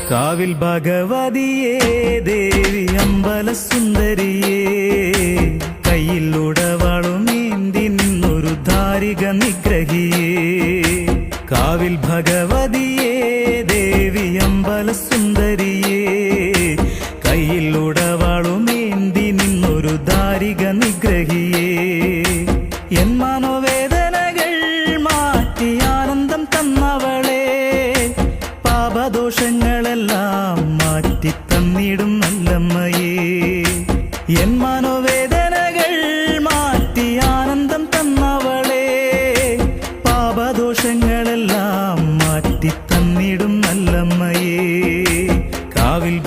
കാവിൽ ഭഗവതിയേ ദേവി അമ്പലസുന്ദരിയേ കയ്യിൽ ഉടവാളുമേന്തി നിന്നൊരു ധാരിക നിഗ്രഹിയേ കാവിൽ ഭഗവതിയേ ദേവി അമ്പലസുന്ദരിയേ കയ്യിൽ ഉടവാളുമേന്തി നിന്നൊരു ധാരിക നിഗ്രഹിയേ എൻ മനോവേദനകൾ മാറ്റി ആനന്ദം തന്നവളെ പാപദോഷങ്ങളെല്ലാം മാറ്റി തന്നിടും നല്ലമ്മയേ എൻ മനോവേദനകൾ മാറ്റി ആനന്ദം തന്നവളെ പാപദോഷങ്ങളെല്ലാം മാറ്റി തന്നിടും നല്ലമ്മയേ കാവിൽ